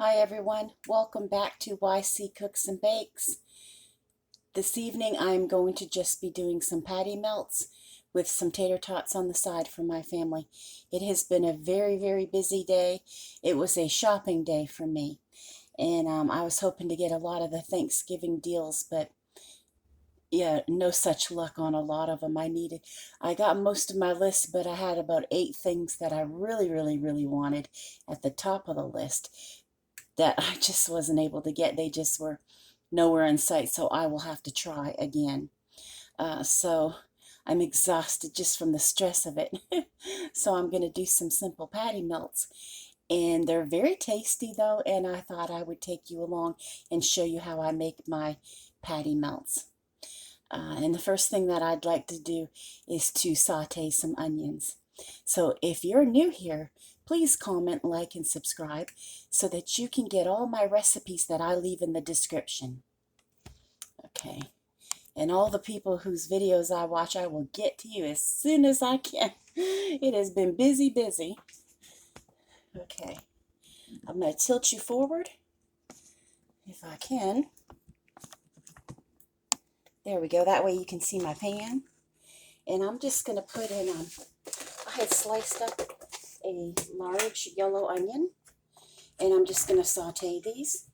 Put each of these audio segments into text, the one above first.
Hi everyone, welcome back to YC Cooks and Bakes. This evening I'm going to just be doing some patty melts with some tater tots on the side for my family. It has been a very busy day. It was a shopping day for me, and I was hoping to get a lot of the Thanksgiving deals, but yeah, no such luck on a lot of them. I got most of my list, but I had about 8 things that I really wanted at the top of the list that I just wasn't able to get. They just were nowhere in sight, so I will have to try again. So I'm exhausted just from the stress of it. So I'm going to do some simple patty melts. And they're very tasty though, and I thought I would take you along and show you how I make my patty melts. And the first thing that I'd like to do is to saute some onions. So if you're new here, please comment, like, and subscribe so that you can get all my recipes that I leave in the description. Okay, and all the people whose videos I watch, I will get to you as soon as I can. It has been busy. Okay, I'm going to tilt you forward if I can. There we go, that way you can see my pan. And I'm just going to put in, I had sliced up a large yellow onion, and I'm just going to saute these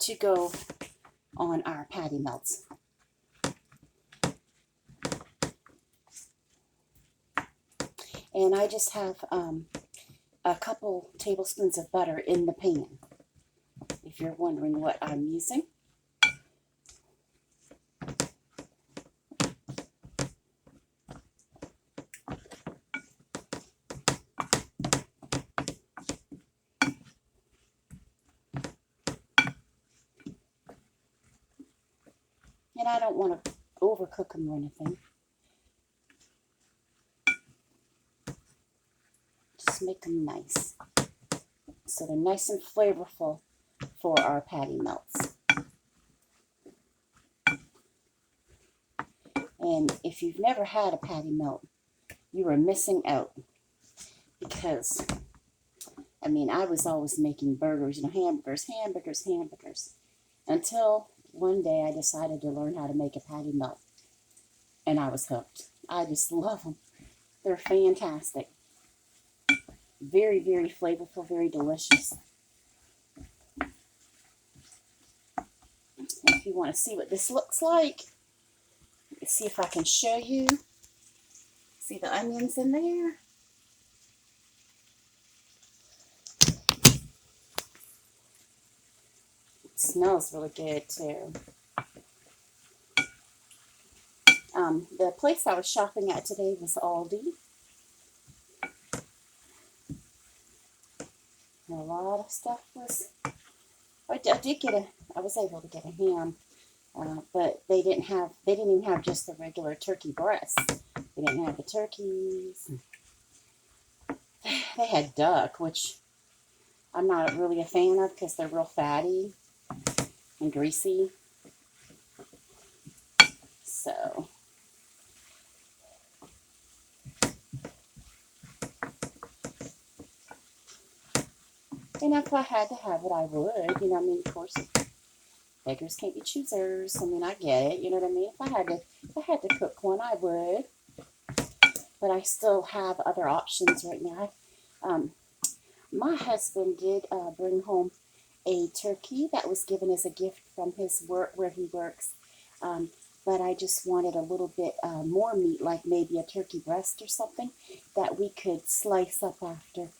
to go on our patty melts. And I just have a couple tablespoons of butter in the pan, if you're wondering what I'm using. And I don't want to overcook them or anything. Just make them nice, so they're nice and flavorful for our patty melts. And if you've never had a patty melt, you are missing out, because I mean, I was always making burgers, hamburgers, until one day I decided to learn how to make a patty melt, and I was hooked. I just love them. They're fantastic. Very flavorful, very delicious. If you want to see what this looks like, let's see if I can show you. See the onions in there? It smells really good too. The place I was shopping at today was Aldi. And a lot of stuff was, I was able to get a ham, but they didn't even have just the regular turkey breasts. They didn't have the turkeys. They had duck, which I'm not really a fan of because they're real fatty and greasy. So, and if I had to have it, I would. Of course, beggars can't be choosers. I get it. You know what I mean? If I had to cook one, I would. But I still have other options right now. My husband did bring home a turkey that was given as a gift from his work where he works. But I just wanted a little bit more meat, like maybe a turkey breast or something that we could slice up after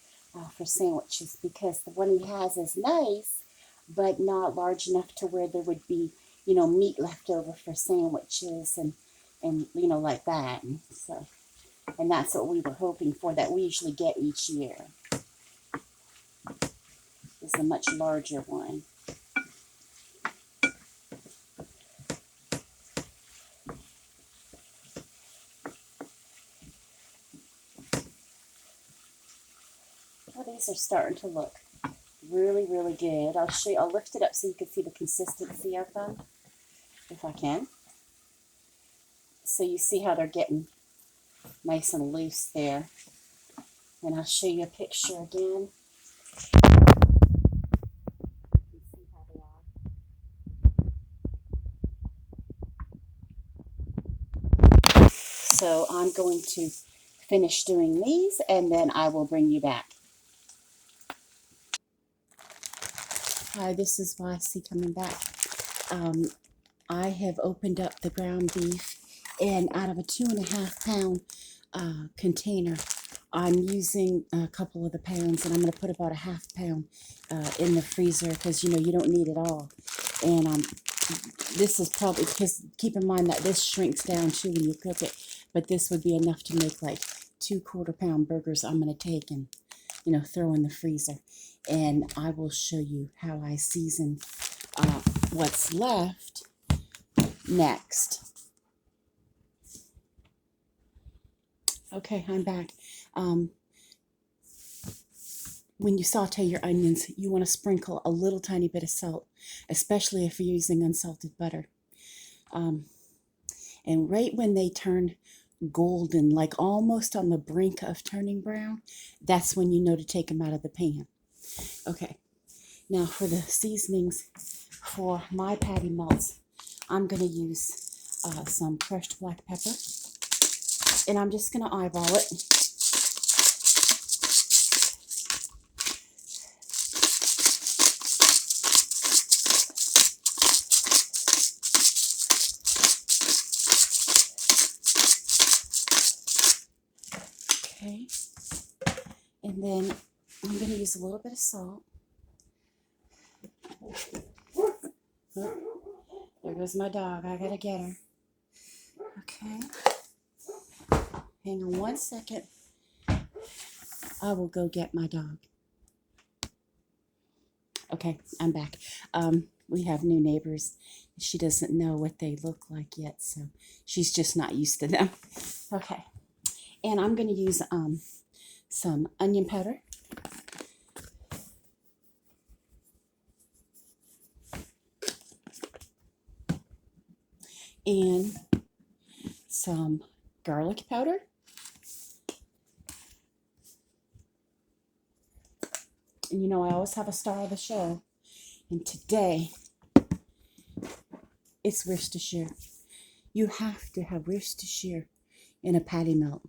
for sandwiches, because the one he has is nice, but not large enough to where there would be, meat left over for sandwiches and like that. And that's what we were hoping for, that we usually get each year. It's a much larger one. Well, these are starting to look really good. I'll show you. I'll lift it up so you can see the consistency of them, if I can. So you see how they're getting nice and loose there. And I'll show you a picture again. See how they are. So I'm going to finish doing these and then I will bring you back. Hi, this is YC coming back. I have opened up the ground beef, and out of a 2.5 pound container, I'm using a couple of the pounds, and I'm going to put about a ½ pound in the freezer because you don't need it all. And this is probably, because keep in mind that this shrinks down too when you cook it, but this would be enough to make like 2/4 pound burgers. I'm going to take and throw in the freezer, and I will show you how I season what's left next. Okay, I'm back. When you saute your onions, you want to sprinkle a little tiny bit of salt, especially if you're using unsalted butter. And right when they turn golden, like almost on the brink of turning brown, that's when you know to take them out of the pan. Okay, now for the seasonings for my patty melts, I'm going to use some crushed black pepper, and I'm just going to eyeball it. Okay, and then I'm going to use a little bit of salt. Oh, there goes my dog. I gotta get her. Okay, hang on 1 second. I will go get my dog. Okay, I'm back. We have new neighbors. She doesn't know what they look like yet, so she's just not used to them. Okay, and I'm going to use some onion powder. And some garlic powder. And I always have a star of the show. And today, it's Worcestershire. You have to have Worcestershire in a patty melt.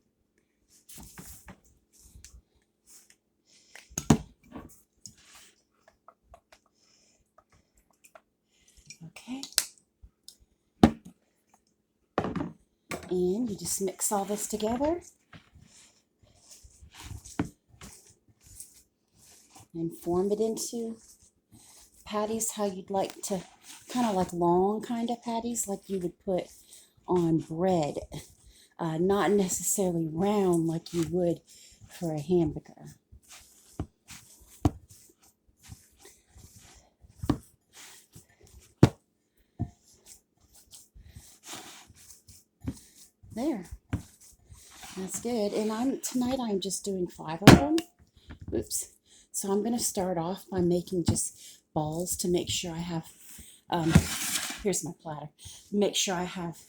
Okay. And you just mix all this together. And form it into patties how you'd like to, kind of like long kind of patties like you would put on bread. Not necessarily round like you would for a hamburger. There. That's good. And tonight I'm just doing 5 of them. Oops. So I'm going to start off by making just balls to make sure I have, here's my platter, make sure I have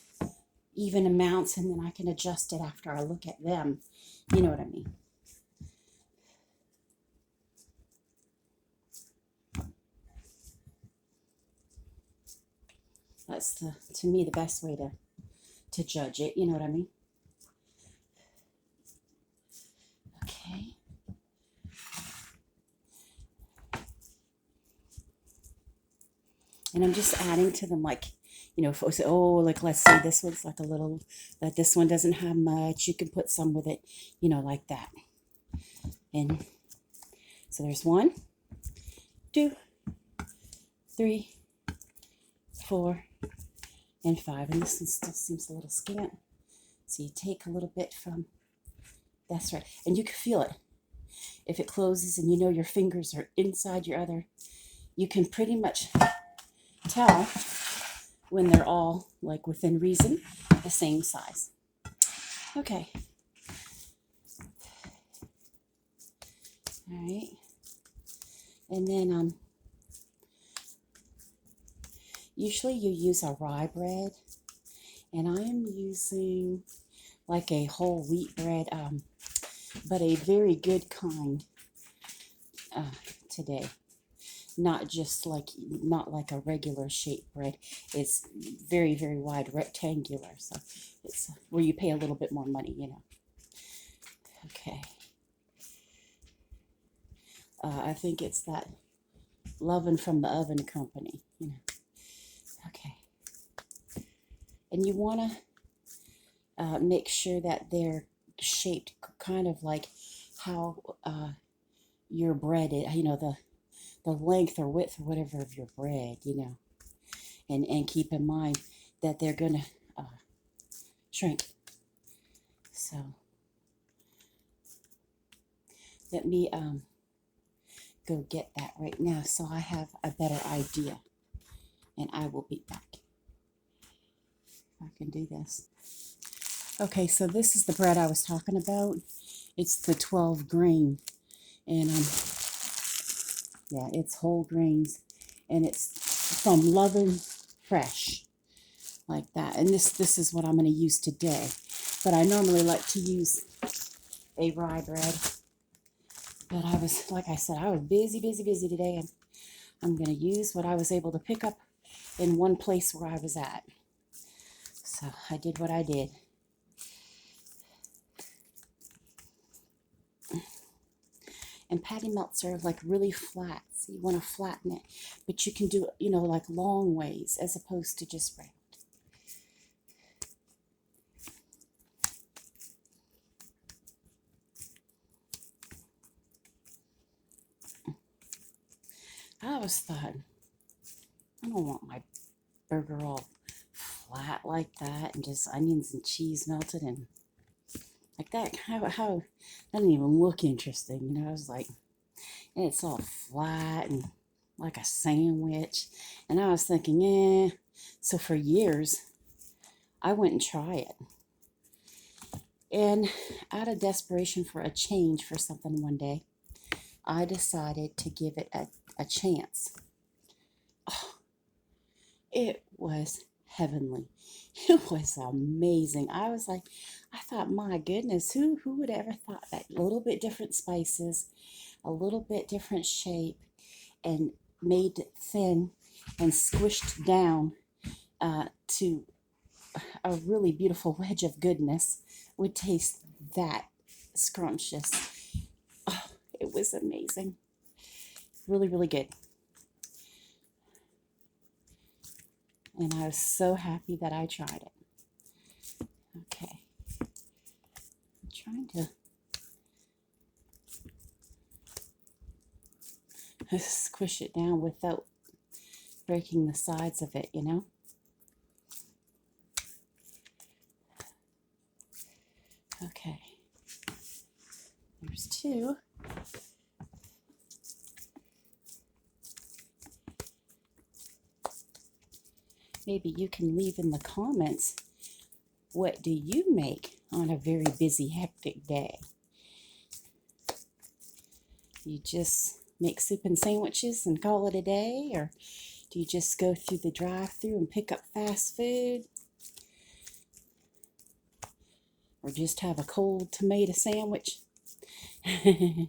even amounts, and then I can adjust it after I look at them. You know what I mean? That's to me, the best way to judge it. You know what I mean? Okay. And I'm just adding to them, like, if it was, like, let's say this one's like a little, that this one doesn't have much, you can put some with it, like that. And so there's 1, 2, 3, 4, and 5. And this one still seems a little scant. So you take a little bit from, that's right. And you can feel it. If it closes and your fingers are inside your other, you can pretty much tell when they're all, like, within reason, the same size. Okay. All right. And then usually you use a rye bread, and I am using like a whole wheat bread. but a very good kind today. Not just like, not like a regular shaped bread. It's very, very wide, rectangular. So it's where you pay a little bit more money, you know. Okay. I think it's that Lovin' from the Oven Company, you know. Okay. And you want to make sure that they're shaped kind of like how your bread is, you know, the length or width or whatever of your bread, you know. And keep in mind that they're going to shrink. So let me go get that right now so I have a better idea. And I will be back. If I can do this. Okay, so this is the bread I was talking about. It's the 12 grain. And yeah, it's whole grains. And it's from Lovin' Fresh. Like that. And this is what I'm going to use today. But I normally like to use a rye bread. But I was, like I said, I was busy today. And I'm going to use what I was able to pick up in one place where I was at. So I did what I did. And patty melts are like really flat. So you want to flatten it. But you can do it, you know, like long ways as opposed to just round. I always thought, I don't want my burger all flat like that and just onions and cheese melted and like that. How doesn't even look interesting, you know. I was like, and it's all flat and like a sandwich. And I was thinking, eh. So for years, I went and tried it. And out of desperation for a change for something one day, I decided to give it a chance. Oh, it was heavenly. It was amazing. I was like, I thought, my goodness, who would ever thought that a little bit different spices, a little bit different shape, and made thin and squished down to a really beautiful wedge of goodness would taste that scrumptious. Oh, it was amazing. Really, really good. And I was so happy that I tried it. Okay. I'm trying to squish it down without breaking the sides of it, you know. Okay. There's two. Maybe you can leave in the comments, what do you make on a very busy, hectic day? You just make soup and sandwiches and call it a day? Or do you just go through the drive-thru and pick up fast food? Or just have a cold tomato sandwich? Okay.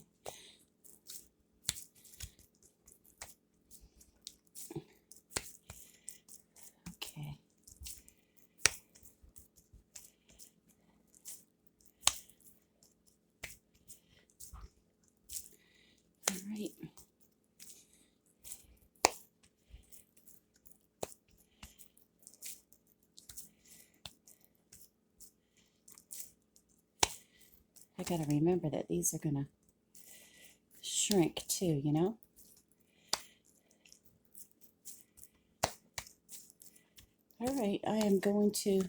All right. I gotta remember that these are gonna shrink too, you know? All right, I am going to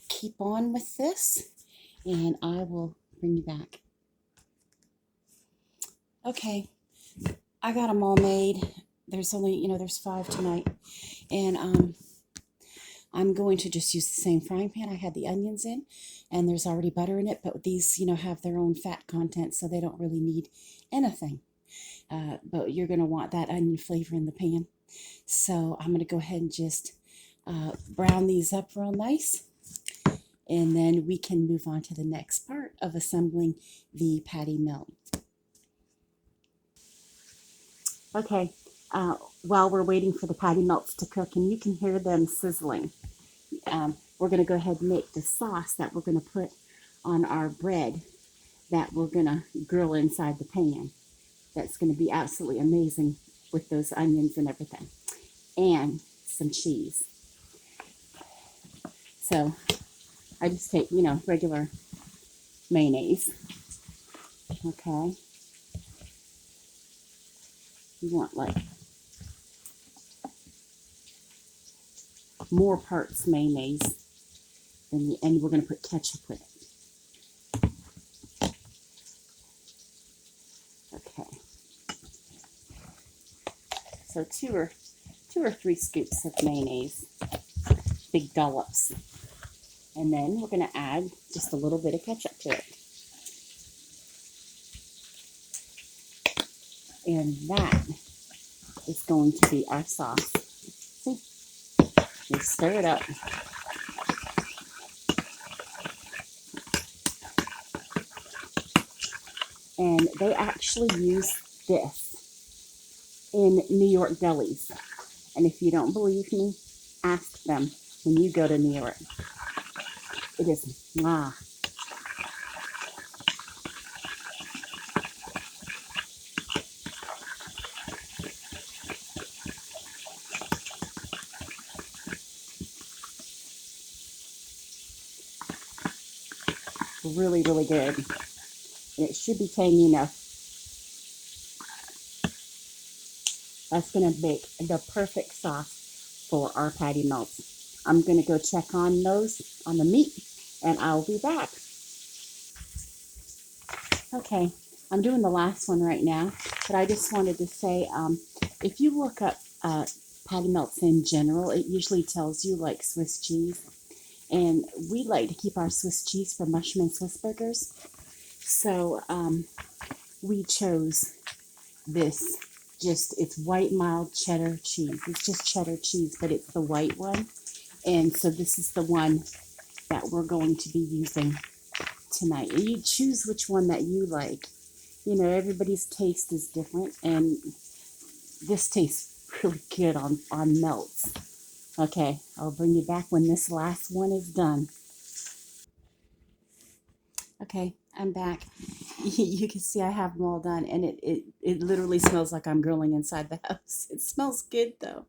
keep on with this and I will bring you back. Okay, I got them all made. There's only, you know, there's 5 tonight. And I'm going to just use the same frying pan I had the onions in, and there's already butter in it, but these, you know, have their own fat content, so they don't really need anything. But you're going to want that onion flavor in the pan. So I'm going to go ahead and just brown these up real nice. And then we can move on to the next part of assembling the patty melt. Okay, while we're waiting for the patty melts to cook, and you can hear them sizzling, we're going to go ahead and make the sauce that we're going to put on our bread that we're going to grill inside the pan. That's going to be absolutely amazing with those onions and everything, and some cheese. So I just take, regular mayonnaise. Okay. You want like more parts mayonnaise than and we're going to put ketchup with it. Okay. So two or three scoops of mayonnaise, big dollops. And then we're going to add just a little bit of ketchup to it. And that is going to be our sauce. See? We stir it up. And they actually use this in New York delis. And if you don't believe me, ask them when you go to New York. It is really, really good. And it should be tangy enough. That's going to make the perfect sauce for our patty melts. I'm going to go check on those, on the meat, and I'll be back. Okay, I'm doing the last one right now, but I just wanted to say, if you look up patty melts in general, it usually tells you like Swiss cheese. And we like to keep our Swiss cheese for mushroom and Swiss burgers. So we chose this. It's white mild cheddar cheese. It's just cheddar cheese, but it's the white one. And so this is the one that we're going to be using tonight. And you choose which one that you like. Everybody's taste is different, and this tastes really good on melts. Okay, I'll bring you back when this last one is done. Okay, I'm back. You can see I have them all done, and it literally smells like I'm grilling inside the house. It smells good though.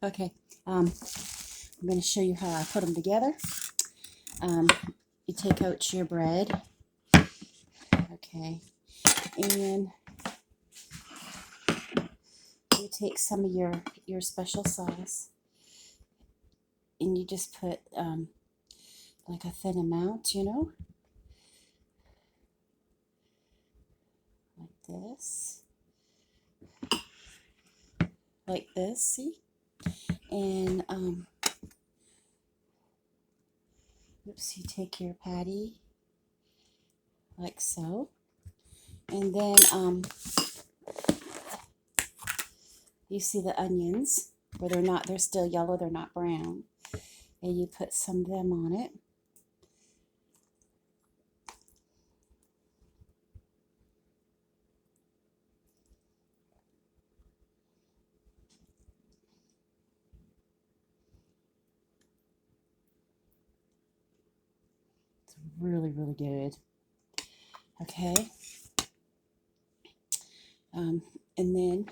Okay, I'm going to show you how I put them together. You take out your bread, okay, and you take some of your special sauce, and you just put like a thin amount, like this, see? And you take your patty like so, and then you see the onions where they're still yellow, they're not brown, and you put some of them on it. It's really, really good. Okay. And then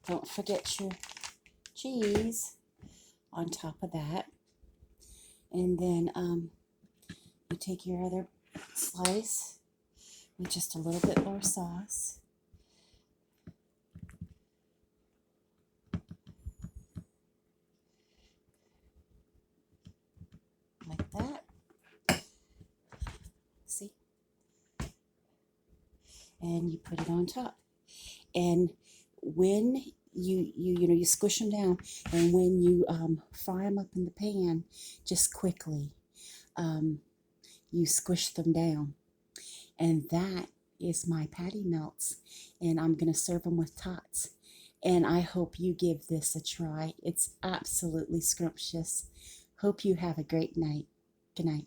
don't forget your cheese on top of that. And then you take your other slice with just a little bit more sauce. Like that. See? And you put it on top. And when you squish them down, and when you fry them up in the pan, just quickly, you squish them down. And that is my patty melts, and I'm going to serve them with tots. and I hope you give this a try. It's absolutely scrumptious. Hope you have a great night. Good night.